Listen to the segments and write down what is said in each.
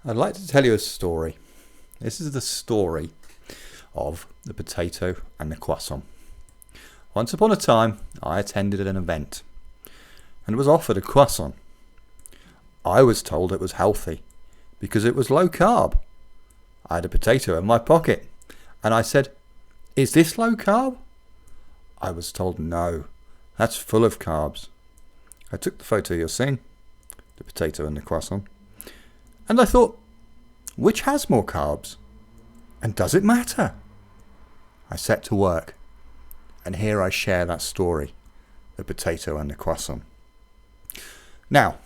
I'd like to tell you a story. This is the story of the potato and the croissant. Once upon a time, I attended an event and was offered a croissant. I was told it was healthy because it was low carb. I had a potato in my pocket and I said, "Is this low carb?" I was told, "No, that's full of carbs." I took the photo you're seeing, the potato and the croissant, and I thought, which has more carbs? And does it matter? I set to work, and here I share that story, the potato and the croissant. Now,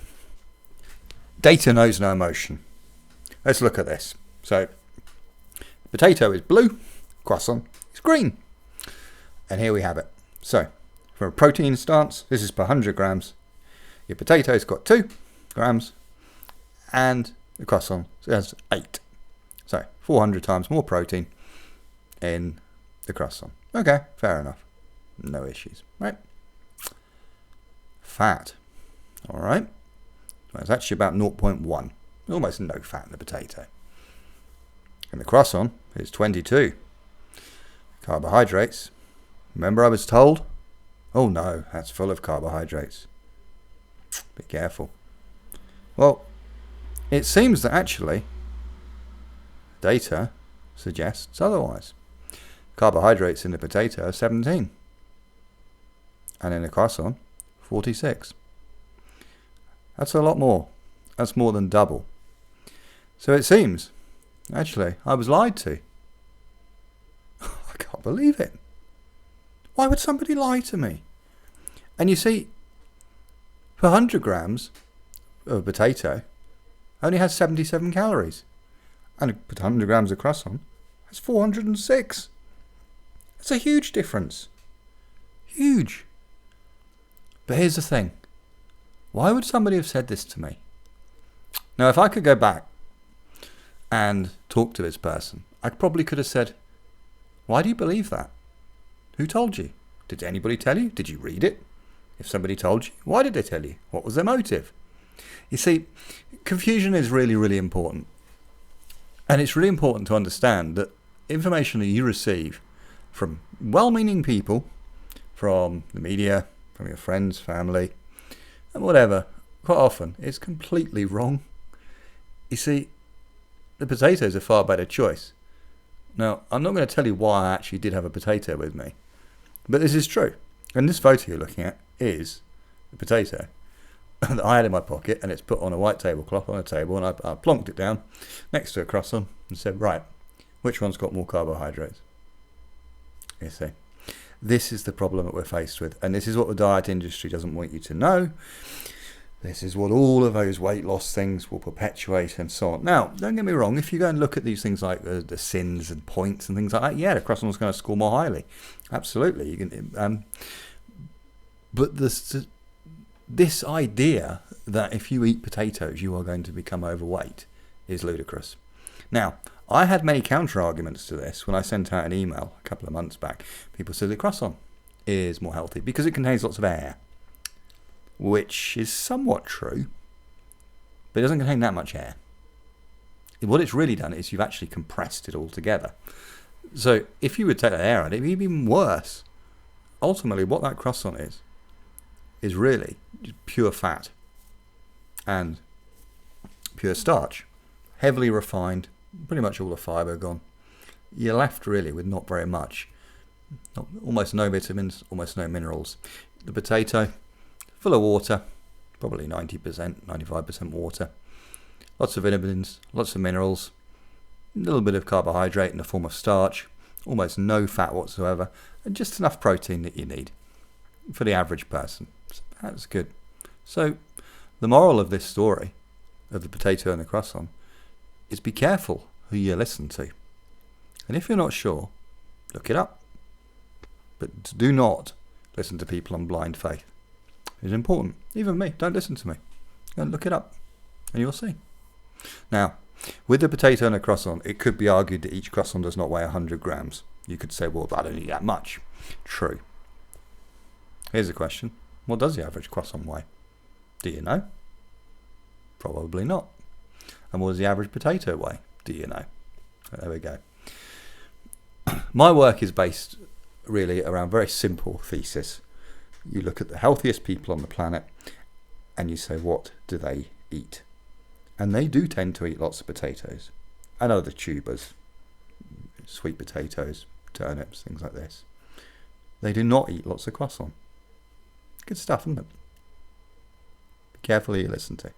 data knows no emotion. Let's look at this. So, potato is blue, croissant is green. And here we have it. So, from a protein stance, this is per 100 grams. Your potato's got 2 grams, and the croissant has 8. So, 400 times more protein in the croissant. Okay, fair enough. No issues, right? Fat. All right. Well, it's actually about 0.1. Almost no fat in the potato. And the croissant is 22. Carbohydrates. Remember I was told? Oh no, that's full of carbohydrates. Be careful. Well, it seems that actually data suggests otherwise. Carbohydrates in the potato are 17. And in the croissant, 46. That's a lot more. That's more than double. So it seems, actually, I was lied to. I can't believe it. Why would somebody lie to me? And you see, for 100 grams of potato, only has 77 calories. And 100 grams of croissant has 406. That's a huge difference. Huge. But here's the thing. Why would somebody have said this to me? Now, if I could go back and talk to this person, I probably could have said, why do you believe that? Who told you? Did anybody tell you? Did you read it? If somebody told you, why did they tell you? What was their motive? You see, confusion is really, really important. And it's really important to understand that information that you receive from well-meaning people, from the media, from your friends, family, and whatever, quite often it's completely wrong. You see, the potato is a far better choice. Now, I'm not going to tell you why I actually did have a potato with me, but this is true. And this photo you're looking at is the potato that I had in my pocket, and it's put on a white tablecloth on a table, and I plonked it down next to a croissant and said, right, which one's got more carbohydrates? You see, this is the problem that we're faced with, and this is what the diet industry doesn't want you to know. This is what all of those weight loss things will perpetuate and so on. Now, don't get me wrong, if you go and look at these things like the sins and points and things like that, yeah, the croissant's going to score more highly. Absolutely. You can, but this idea that if you eat potatoes, you are going to become overweight is ludicrous. Now, I had many counter-arguments to this when I sent out an email a couple of months back. People said the croissant is more healthy because it contains lots of air, which is somewhat true, but it doesn't contain that much air. What it's really done is you've actually compressed it all together. So if you would take that air out, it'd be even worse. Ultimately, what that croissant is really pure fat and pure starch, heavily refined, pretty much all the fibre gone. You're left really with not very much, almost no vitamins, almost no minerals. The potato, full of water, probably 90%, 95% water. Lots of vitamins, lots of minerals, a little bit of carbohydrate in the form of starch, almost no fat whatsoever, and just enough protein that you need for the average person. So that's good. So the moral of this story, of the potato and the croissant, is be careful who you listen to. And if you're not sure, look it up. But do not listen to people on blind faith. It's important. Even me, don't listen to me. Go and look it up, and you'll see. Now, with the potato and the croissant, it could be argued that each croissant does not weigh 100 grams. You could say, well, I don't eat that much. True. Here's a question. What does the average croissant weigh? Do you know? Probably not. And what does the average potato weigh? Do you know? There we go. My work is based really around very simple thesis. You look at the healthiest people on the planet and you say, what do they eat? And they do tend to eat lots of potatoes and other tubers, sweet potatoes, turnips, things like this. They do not eat lots of croissant. Good stuff, isn't it? Be careful who you listen to.